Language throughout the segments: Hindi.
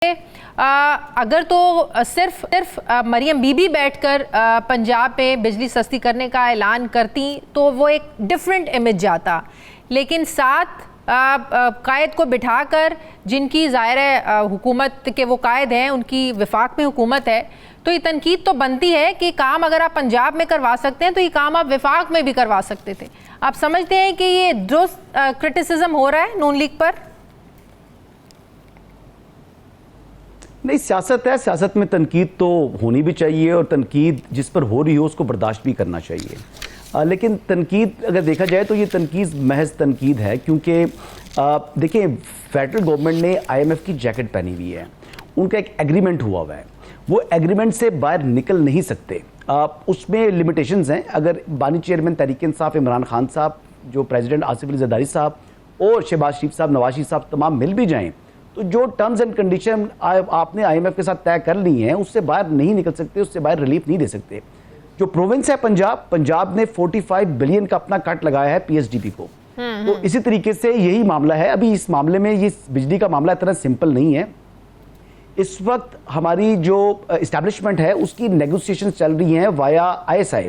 अगर तो सिर्फ मरियम बीबी बैठकर पंजाब में बिजली सस्ती करने का ऐलान करती तो वो एक डिफरेंट इमेज जाता, लेकिन साथ कायद को बिठाकर जिनकी ज़ाहिर है हुकूमत के वो कायद हैं, उनकी विफाक में हुकूमत है, तो ये तनकीद तो बनती है कि काम अगर आप पंजाब में करवा सकते हैं तो ये काम आप विफाक में भी करवा सकते थे। आप समझते हैं कि ये दुरुस्त क्रिटिसिज्म हो रहा है नून लीग पर? नहीं, सियासत है, सियासत में तनकीद तो होनी भी चाहिए और तनकीद जिस पर हो रही हो उसको बर्दाश्त भी करना चाहिए। लेकिन तनकीद अगर देखा जाए तो ये तनकीद महज तनकीद है, क्योंकि देखिए फेडरल गवर्नमेंट ने IMF की जैकेट पहनी हुई है, उनका एक एग्रीमेंट हुआ हुआ है, वो एग्रीमेंट से बाहर निकल नहीं सकते। उसमें लिमिटेशंस हैं। अगर बानी चेयरमैन तहरीक इंसाफ इमरान खान साहब, जो प्रेसिडेंट आसिफ अली जरदारी साहब और शहबाज शरीफ साहब, नवाज शरीफ साहब तमाम मिल भी जाएं तो जो टर्म्स एंड कंडीशन आपने IMF के साथ तय कर ली हैं उससे बाहर नहीं निकल सकते, उससे बाहर रिलीफ नहीं दे सकते। जो प्रोविंस है पंजाब ने 45 बिलियन का अपना कट लगाया है PSDP को, तो इसी तरीके से यही मामला है। अभी इस मामले में ये बिजली का मामला इतना सिंपल नहीं है। इस वक्त हमारी जो इस्टेब्लिशमेंट है उसकी नेगोशिएशन चल रही हैं वाया ISI,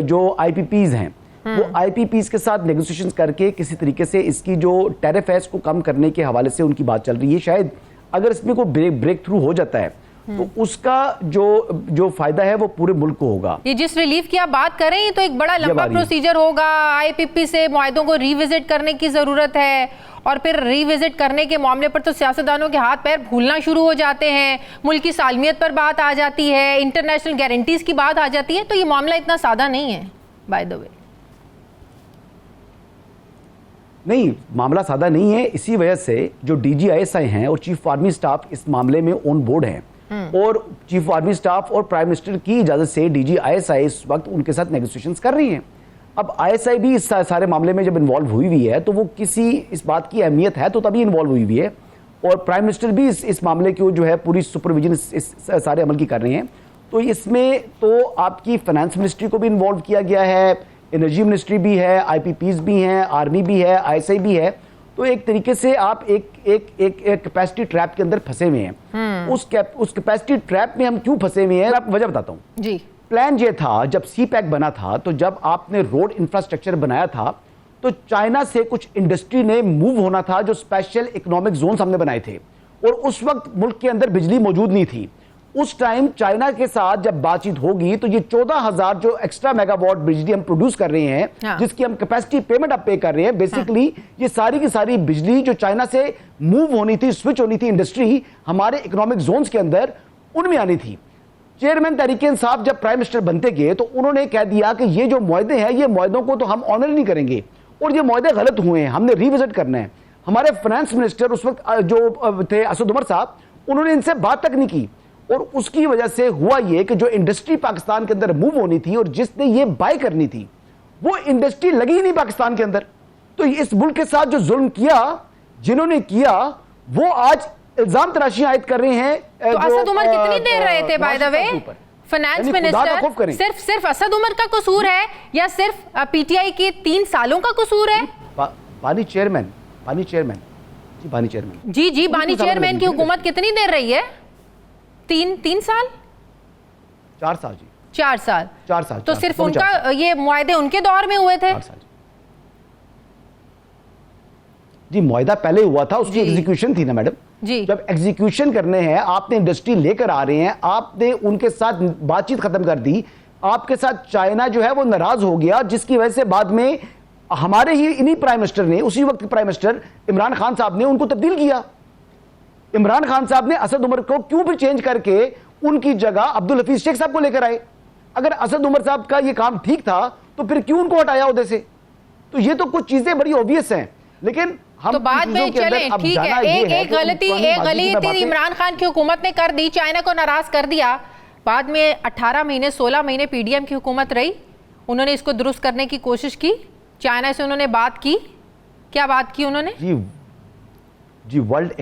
जो IPPs हैं, वो IPPs के साथ नेगोशिएशन करके किसी तरीके से इसकी जो टैरिफ है इसको कम करने के हवाले से उनकी बात चल रही है। शायद अगर इसमें कोई ब्रेक थ्रू हो जाता है तो उसका जो फायदा है वो पूरे मुल्क को होगा। ये जिस रिलीफ की आप बात कर रहे हैं तो एक बड़ा लंबा प्रोसीजर होगा, IPP से मुआहदों को रिविजिट करने की जरूरत है, और फिर रिविजिट करने के मामले पर तो सियासतदानों के हाथ पैर भूलना शुरू हो जाते हैं, मुल्क की सालमियत पर बात आ जाती है, इंटरनेशनल गारंटीज की बात आ जाती है। तो ये मामला इतना सादा नहीं है बाय द वे। नहीं, मामला सादा नहीं है। इसी वजह से जो DG ISI हैं और चीफ आर्मी स्टाफ इस मामले में ऑन बोर्ड हैं, और चीफ आर्मी स्टाफ और प्राइम मिनिस्टर की इजाजत से DG ISI इस वक्त उनके साथ नेगोशिएशंस कर रही हैं। अब ISI भी इस सारे मामले में जब इन्वॉल्व हुई हुई है तो वो किसी इस बात की अहमियत है तो तभी इन्वॉल्व हुई हुई है, और प्राइम मिनिस्टर भी इस मामले की जो है पूरी सुपरविजन इस सारे अमल की कर रही हैं। तो इसमें तो आपकी फाइनेंस मिनिस्ट्री को भी इन्वॉल्व किया गया है, एनर्जी मिनिस्ट्री भी है, IPPs भी हैं, आर्मी भी है, ISI भी है। तो एक तरीके से आप एक कैपेसिटी ट्रैप के अंदर फंसे हुए हैं। उस कैपेसिटी ट्रैप में हम क्यों फंसे हुए हैं, मैं आपको वजह बताता हूं जी। प्लान ये था, जब CPEC बना था, तो जब आपने रोड इंफ्रास्ट्रक्चर बनाया था तो चाइना से कुछ इंडस्ट्री ने मूव होना था, जो स्पेशल इकोनॉमिक जोन हमने बनाए थे, और उस वक्त मुल्क के अंदर बिजली मौजूद नहीं थी। उस टाइम चाइना के साथ जब बातचीत होगी तो ये 14,000 जो एक्स्ट्रा मेगावाट बिजली हम प्रोड्यूस कर रहे हैं, जिसकी हम कैपेसिटी पेमेंट अब पे कर रहे हैं, बेसिकली ये सारी की सारी बिजली जो चाइना से मूव होनी थी, स्विच होनी थी इंडस्ट्री हमारे इकोनॉमिक जोन्स के अंदर, उनमें आनी थी। चेयरमैन तहरीक इंसाफ जब प्राइम मिनिस्टर बनते गए तो उन्होंने कह दिया कि ये जो मुआहदे हैं, ये मुआहदों को तो हम ऑनर नहीं करेंगे, और ये मुआहदे गलत हुए हैं, हमने रिविजिट करना है। हमारे फाइनेंस मिनिस्टर उस वक्त जो थे असद उमर साहब, उन्होंने इनसे बात तक नहीं की, और उसकी वजह से हुआ ये कि जो इंडस्ट्री पाकिस्तान के अंदर मूव होनी थी और जिसने ये बाय करनी थी वो इंडस्ट्री लगी ही नहीं पाकिस्तान के अंदर। तो इस मुल्क के साथ जो जुल्म किया जिन्होंने किया, वो आज इल्जाम तराशी आयद कर रहे हैं। तो असद उमर कितनी देर रहे थे by the way finance minister? सिर्फ असद उमर का कसूर है या सिर्फ PTI के 3 सालों का कसूर है? बानी चेयरमैन जी बानी चेयरमैन की हुकूमत कितनी देर रही है? 3 साल 4 साल जी, 4 साल। 4 साल तो सिर्फ उनका ये मुआहदे उनके दौर में हुए थे? 4 साल जी, मुआहदा पहले हुआ था, उसकी एग्जीक्यूशन थी ना मैडम जी। जब एग्जीक्यूशन करने हैं, आपने इंडस्ट्री लेकर आ रहे हैं, आपने उनके साथ बातचीत खत्म कर दी, आपके साथ चाइना जो है वो नाराज हो गया, जिसकी वजह से बाद में हमारे ही इन्हीं प्राइम मिनिस्टर ने, उसी वक्त के प्राइम मिनिस्टर इमरान खान साहब ने उनको तब्दील किया। इमरान खान साहब ने असद उमर को क्यों फिर चेंज करके उनकी जगह अब्दुल हफीज शेख साहब को लेकर आए? अगर असद उमर साहब का ये काम ठीक था तो फिर क्यों उनको हटाया उहदे से? तो ये तो कुछ चीजें बड़ी ऑब्वियस हैं, लेकिन हम तो बाद में चले ठीक है, एक गलती इमरान खान की हुकूमत ने कर दी, चाइना को नाराज कर दिया। बाद में 18 महीने 16 महीने PDM की हुकूमत रही, उन्होंने इसको दुरुस्त करने की कोशिश की, चाइना से उन्होंने बात की। क्या बात की उन्होंने? जी वर्ल्ड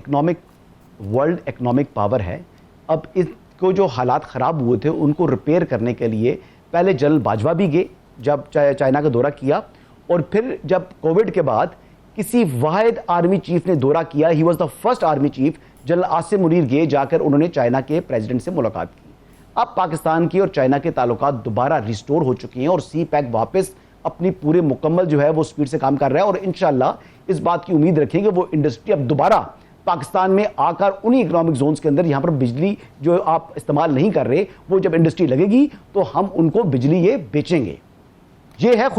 इकोनॉमिक पावर है। अब इसको जो हालात ख़राब हुए थे उनको रिपेयर करने के लिए पहले जनरल बाजवा भी गए जब चाइना का दौरा किया, और फिर जब कोविड के बाद किसी वाहिद आर्मी चीफ ने दौरा किया, he was the first army chief general Asim Munir गए, जाकर उन्होंने चाइना के प्रेसिडेंट से मुलाकात की। अब पाकिस्तान की और चाइना के ताल्लुकात दोबारा रिस्टोर हो चुके हैं और सी पैक वापस अपनी पूरे मुकम्मल जो है वो स्पीड से काम कर रहा है। और इंशाल्लाह इस बात की उम्मीद रखेंगे वो इंडस्ट्री अब दोबारा पाकिस्तान में आकर उन्हीं इकोनॉमिक जोन्स के अंदर, यहाँ पर बिजली जो आप इस्तेमाल नहीं कर रहे, वो जब इंडस्ट्री लगेगी तो हम उनको बिजली ये बेचेंगे। ये है खुश